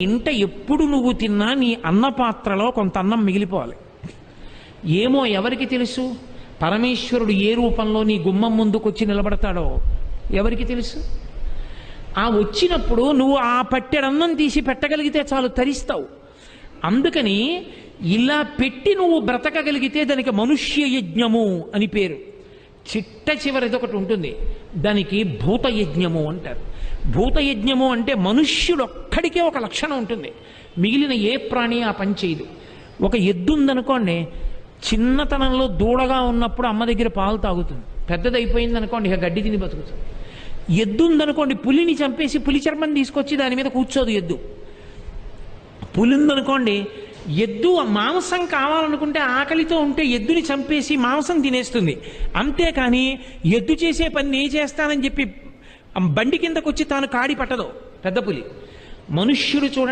ఇంట ఎప్పుడు నువ్వు తిన్నా నీ అన్న పాత్రలో కొంత అన్నం మిగిలిపోవాలి. ఏమో ఎవరికి తెలుసు? పరమేశ్వరుడు ఏ రూపంలో నీ గుమ్మం ముందుకొచ్చి నిలబడతాడో ఎవరికి తెలుసు? ఆ వచ్చినప్పుడు నువ్వు ఆ పట్టెడన్నం తీసి పెట్టగలిగితే చాలు, తరిస్తావు. అందుకని ఇలా పెట్టి నువ్వు బ్రతకగలిగితే దానికి మనుష్య యజ్ఞము అని పేరు. చిట్ట చివరిది ఒకటి ఉంటుంది, దానికి భూతయజ్ఞము అంటారు. భూతయజ్ఞము అంటే మనుష్యుడొక్కడికే ఒక లక్షణం ఉంటుంది, మిగిలిన ఏ ప్రాణి ఆ పని చేయదు. ఒక ఎద్దు ఉందనుకోండి, చిన్నతనంలో దూడగా ఉన్నప్పుడు అమ్మ దగ్గర పాలు తాగుతుంది, పెద్దదైపోయింది అనుకోండి ఇక గడ్డి తిని బతుకుతుంది. ఎద్దు ఉందనుకోండి, పులిని చంపేసి పులి చర్మం తీసుకొచ్చి దాని మీద కూర్చోదు ఎద్దు. పులి ఉందనుకోండి, ఎద్దు మాంసం కావాలనుకుంటే ఆకలితో ఉంటే ఎద్దుని చంపేసి మాంసం తినేస్తుంది. అంతేకాని ఎద్దు చేసే పని నేను చేస్తానని చెప్పి బండి కిందకు వచ్చి తాను కాడి పట్టదు పెద్ద పులి. మనుష్యుడు చూడండి